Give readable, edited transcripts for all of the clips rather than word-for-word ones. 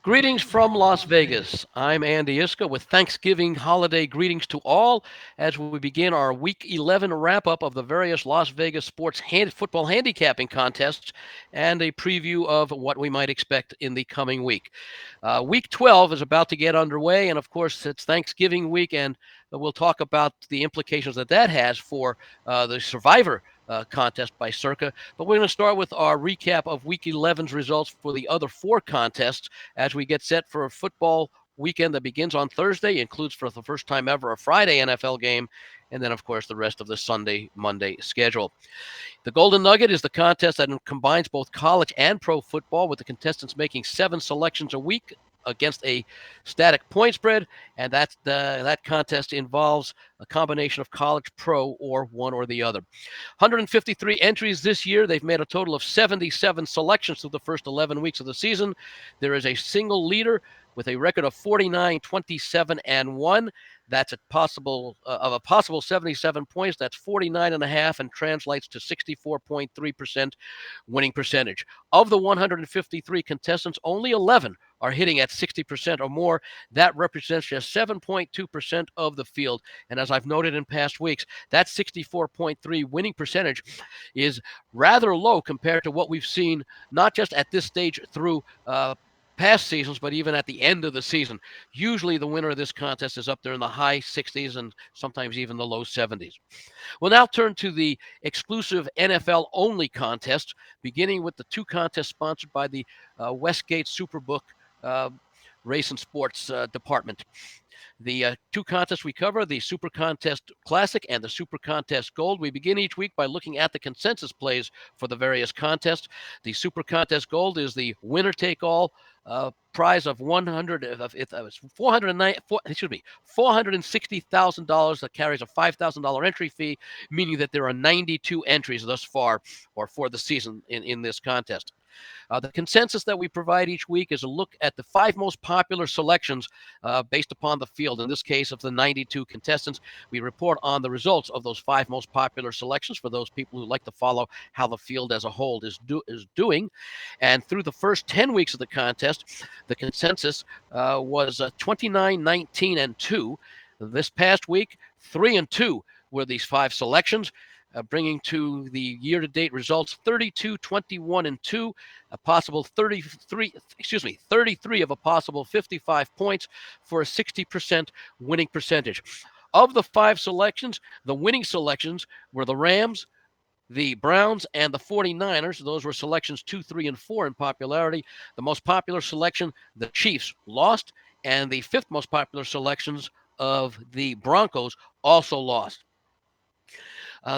Greetings from Las Vegas. I'm Andy Iska with Thanksgiving holiday greetings to all as we begin our Week 11 wrap up of the various Las Vegas football handicapping contests and a preview of what we might expect in the coming week. Week 12 is about to get underway, and of course, it's Thanksgiving week, and we'll talk about the implications that has for the Survivor contest by Circa. But we're going to start with our recap of Week 11's results for the other four contests as we get set for a football weekend that begins on Thursday, includes for the first time ever a Friday NFL game, and then, of course, the rest of the Sunday, Monday schedule. The Golden Nugget is the contest that combines both college and pro football, with the contestants making 7 selections a week against a static point spread, and that contest involves a combination of college, pro, or one or the other. 153 entries this year. They've made a total of 77 selections through the first 11 weeks of the season. There is a single leader with a record of 49, 27, and 1. That's a possible 77 points. That's 49.5 and translates to 64.3% winning percentage. Of the 153 contestants, only 11 are hitting at 60% or more. That represents just 7.2% of the field. And as I've noted in past weeks, that 64.3 winning percentage is rather low compared to what we've seen, not just at this stage through past seasons, but even at the end of the season. Usually the winner of this contest is up there in the high 60s and sometimes even the low 70s. We'll now turn to the exclusive NFL only contest, beginning with the two contests sponsored by the Westgate Superbook Race and Sports Department. The two contests we cover, the Super Contest Classic and the Super Contest Gold. We begin each week by looking at the consensus plays for the various contests. The Super Contest Gold is the winner-take-all prize of $460,000 that carries a $5,000 entry fee, meaning that there are 92 entries thus far or for the season in this contest. The consensus that we provide each week is a look at the 5 most popular selections based upon the field. In this case, of the 92 contestants, we report on the results of those 5 most popular selections for those people who like to follow how the field as a whole is doing. And through the first 10 weeks of the contest, the consensus was 29, 19, and 2. This past week, 3 and 2 were these 5 selections. Bringing to the year-to-date results 32, 21, and 2, a possible 33 of a possible 55 points for a 60% winning percentage. Of the 5 selections, the winning selections were the Rams, the Browns, and the 49ers. Those were selections 2, 3, and 4 in popularity. The most popular selection, the Chiefs, lost, and the 5th most popular selections of the Broncos also lost.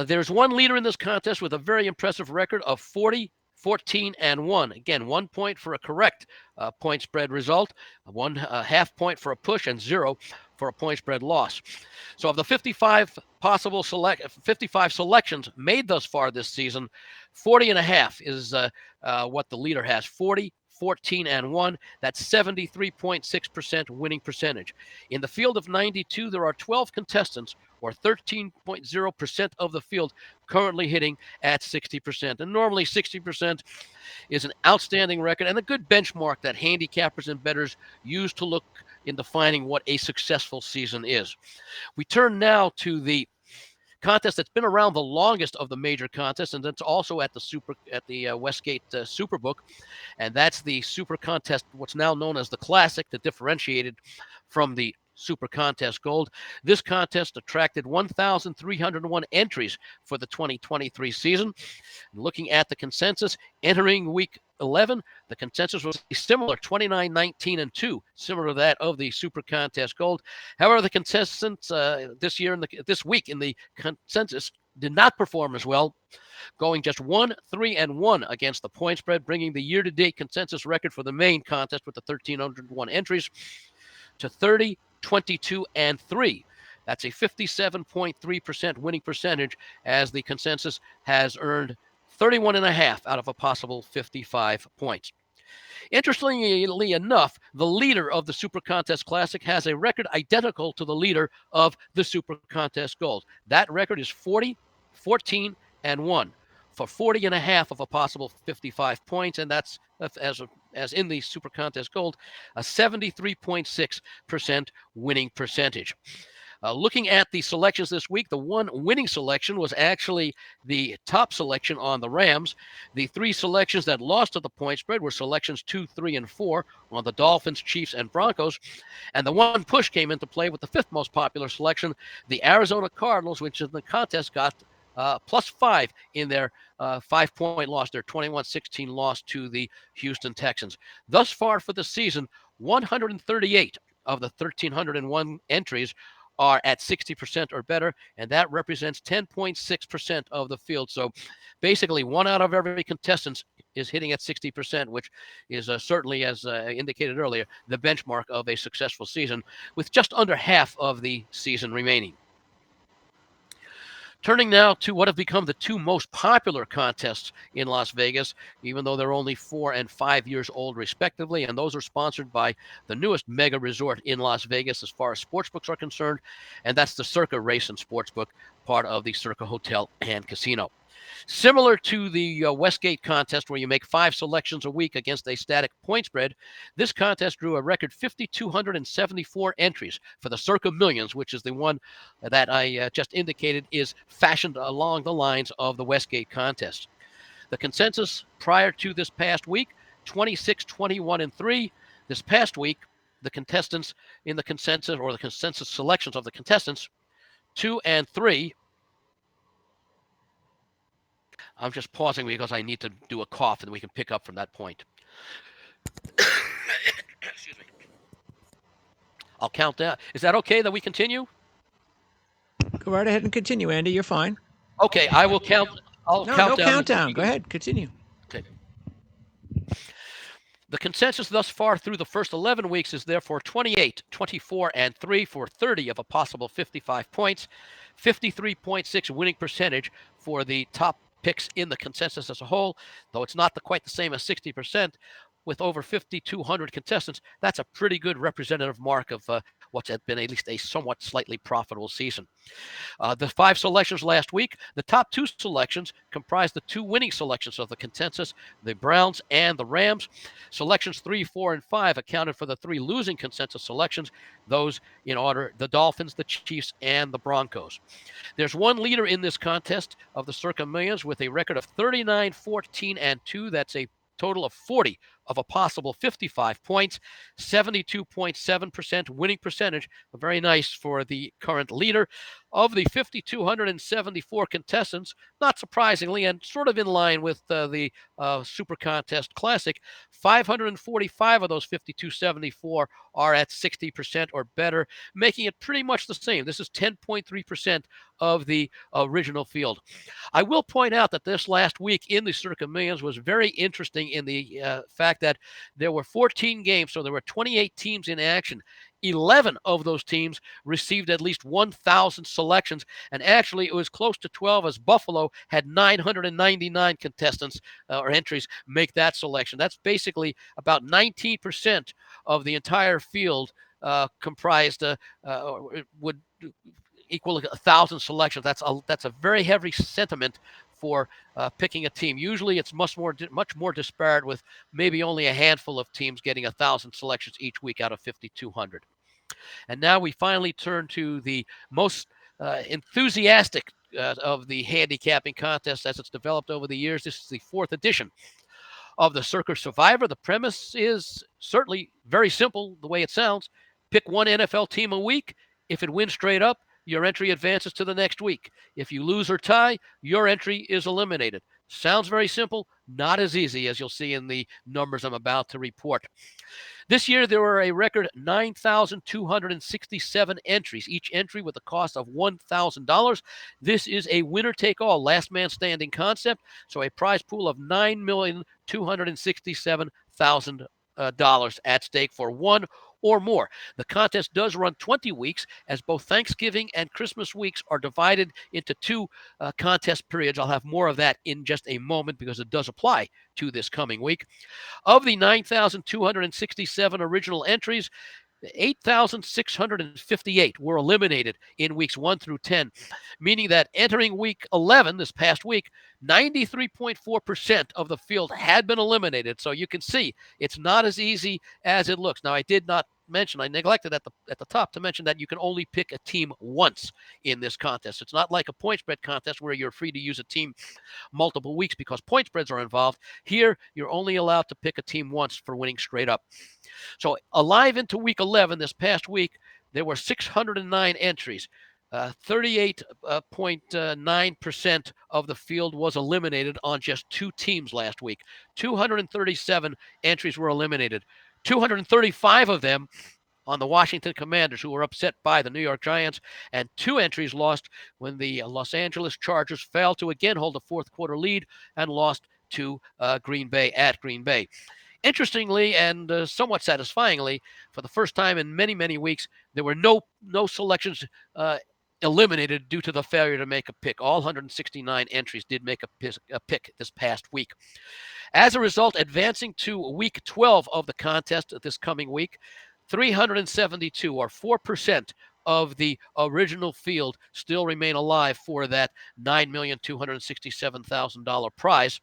There's one leader in this contest with a very impressive record of 40, 14, and 1. Again, 1 point for a correct point spread result, 1 half point for a push, and 0 for a point spread loss. So of the 55 selections made thus far this season, 40.5 is what the leader has. 40, 14, and 1. That's 73.6% winning percentage. In the field of 92, there are 12 contestants, or 13.0% of the field, currently hitting at 60%. And normally 60% is an outstanding record and a good benchmark that handicappers and bettors use to look in defining what a successful season is. We turn now to the contest that's been around the longest of the major contests, and that's also at the Westgate Superbook, and that's the Super Contest, what's now known as the Classic, the differentiated from the Super Contest Gold. This contest attracted 1,301 entries for the 2023 season. Looking at the consensus, entering Week 11, the consensus was similar, 29, 19, and 2, similar to that of the Super Contest Gold. However, the contestants this week in the consensus did not perform as well, going just 1, 3, and 1 against the point spread, bringing the year-to-date consensus record for the main contest with the 1,301 entries to 30, 22, and 3. That's a 57.3% winning percentage, as the consensus has earned 31.5 out of a possible 55 points. Interestingly enough, the leader of the Super Contest Classic has a record identical to the leader of the Super Contest Gold. That record is 40, 14, and 1. for 40 and a half of a possible 55 points, and that's as in the Super Contest Gold, a 73.6% winning percentage. Looking at the selections this week, the one winning selection was actually the top selection on the Rams. The three selections that lost to the point spread were selections 2, 3, and 4 on the Dolphins, Chiefs, and Broncos. And the one push came into play with the fifth most popular selection, the Arizona Cardinals, which in the contest got +5 in their 5-point loss, their 21-16 loss to the Houston Texans. Thus far for the season, 138 of the 1,301 entries are at 60% or better, and that represents 10.6% of the field. So basically, one out of every contestant is hitting at 60%, which is certainly, as indicated earlier, the benchmark of a successful season, with just under half of the season remaining. Turning now to what have become the two most popular contests in Las Vegas, even though they're only 4 and 5 years old, respectively, and those are sponsored by the newest mega resort in Las Vegas as far as sportsbooks are concerned, and that's the Circa Race and Sportsbook, part of the Circa Hotel and Casino. Similar to the Westgate contest, where you make 5 selections a week against a static point spread, this contest drew a record 5,274 entries for the Circa Millions, which is the one that I just indicated is fashioned along the lines of the Westgate contest. The consensus prior to this past week, 26, 21, and 3. This past week, the contestants in the consensus, or the consensus selections of the contestants, 2 and 3. I'm just pausing because I need to do a cough and we can pick up from that point. Excuse me. I'll count down. Is that okay that we continue? Go right ahead and continue, Andy. You're fine. Okay, I will count. I'll count No down. countdown. Go ahead. Continue. Okay. The consensus thus far through the first 11 weeks is therefore 28, 24, and 3 for 30 of a possible 55 points, 53.6 winning percentage for the top picks in the consensus as a whole, though it's not quite the same as 60%. With over 5,200 contestants, that's a pretty good representative mark of what's been at least a somewhat slightly profitable season. The 5 selections last week, the top 2 selections comprised the 2 winning selections of the consensus, the Browns and the Rams. Selections 3, 4, and 5 accounted for the 3 losing consensus selections, those in order: the Dolphins, the Chiefs, and the Broncos. There's one leader in this contest of the Circa Millions with a record of 39, 14, and 2. That's a total of 40 of a possible 55 points, 72.7% winning percentage, very nice for the current leader. Of the 5,274 contestants, not surprisingly, and sort of in line with the Super Contest Classic, 545 of those 5,274 are at 60% or better, making it pretty much the same. This is 10.3% of the original field. I will point out that this last week in the Circa Millions was very interesting in the fact that there were 14 games, so there were 28 teams in action. 11 of those teams received at least 1,000 selections, and actually it was close to 12 as Buffalo had 999 contestants or entries make that selection. That's basically about 19% of the entire field comprised would equal 1,000 selections. That's a very heavy sentiment for picking a team. Usually it's much more disparate, with maybe only a handful of teams getting 1,000 selections each week out of 5,200. And now we finally turn to the most enthusiastic of the handicapping contest as it's developed over the years. This is the 4th edition of the Circa Survivor. The premise is certainly very simple the way it sounds. Pick one NFL team a week. If it wins straight up, your entry advances to the next week. If you lose or tie, your entry is eliminated. Sounds very simple, not as easy as you'll see in the numbers I'm about to report. This year, there were a record 9,267 entries, each entry with a cost of $1,000. This is a winner-take-all, last man standing concept, so a prize pool of $9,267,000 at stake for one or more. The contest does run 20 weeks, as both Thanksgiving and Christmas weeks are divided into 2 contest periods. I'll have more of that in just a moment because it does apply to this coming week. Of the 9,267 original entries, 8,658 were eliminated in weeks 1 through 10, meaning that entering week 11 this past week, 93.4% of the field had been eliminated. So you can see it's not as easy as it looks. Now, I did not mention, I neglected at the top to mention that you can only pick a team once in this contest. It's not like a point spread contest where you're free to use a team multiple weeks because point spreads are involved. Here, you're only allowed to pick a team once for winning straight up. So, alive into week 11 this past week, there were 609 entries. 38.9% of the field was eliminated on just two teams last week. 237 entries were eliminated. 235 of them on the Washington Commanders, who were upset by the New York Giants, and two entries lost when the Los Angeles Chargers failed to again hold a fourth quarter lead and lost to Green Bay at Green Bay. Interestingly and somewhat satisfyingly, for the first time in many, many weeks, there were no selections eliminated due to the failure to make a pick. All 169 entries did make a pick this past week. As a result, advancing to week 12 of the contest this coming week, 372 or 4% of the original field still remain alive for that $9,267,000 prize.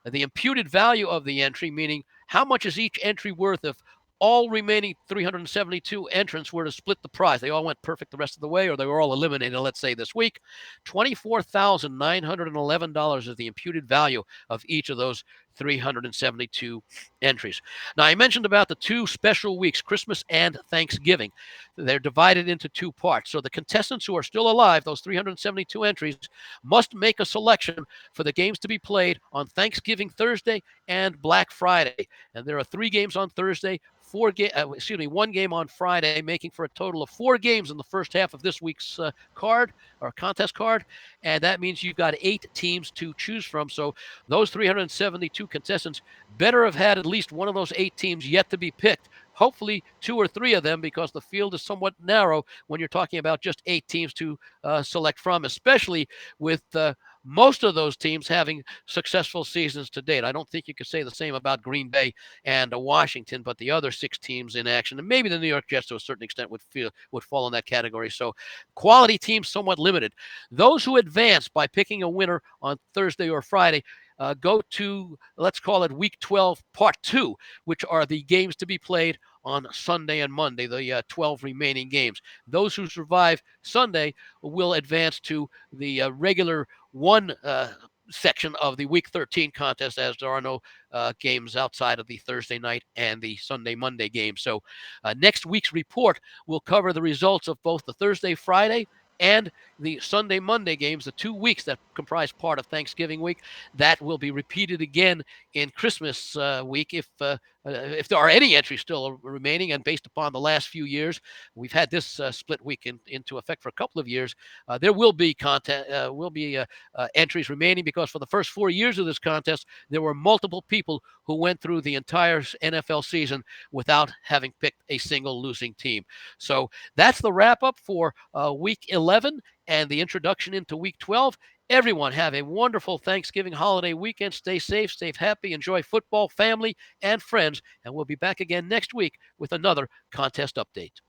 The imputed value of the entry, meaning how much is each entry worth if all remaining 372 entrants were to split the prize. They all went perfect the rest of the way, or they were all eliminated, let's say, this week. $24,911 is the imputed value of each of those 372 entries. Now, I mentioned about the two special weeks, Christmas and Thanksgiving. They're divided into two parts. So the contestants who are still alive, those 372 entries, must make a selection for the games to be played on Thanksgiving Thursday and Black Friday. And there are three games on Thursday, one game on Friday, making for a total of four games in the first half of this week's card or contest card. And that means you've got 8 teams to choose from. So those 372 contestants better have had at least one of those 8 teams yet to be picked. Hopefully 2 or 3 of them, because the field is somewhat narrow when you're talking about just 8 teams to select from, especially with most of those teams having successful seasons to date. I don't think you could say the same about Green Bay and Washington, but the other 6 teams in action, and maybe the New York Jets to a certain extent would fall in that category. So quality teams somewhat limited. Those who advance by picking a winner on Thursday or Friday go to, let's call it week 12, part 2, which are the games to be played on Sunday and Monday, the 12 remaining games. Those who survive Sunday will advance to the regular one section of the Week 13 contest, as there are no games outside of the Thursday night and the Sunday Monday game. So next week's report will cover the results of both the Thursday, Friday, and the Sunday Monday games, the 2 weeks that comprise part of Thanksgiving week. That will be repeated again in Christmas week if there are any entries still remaining. And based upon the last few years, we've had this split week into effect for a couple of years. There will be entries remaining, because for the first 4 years of this contest, there were multiple people who went through the entire NFL season without having picked a single losing team. So that's the wrap up for week 11 and the introduction into week 12. Everyone have a wonderful Thanksgiving holiday weekend. Stay safe, stay happy, enjoy football, family, and friends. And we'll be back again next week with another contest update.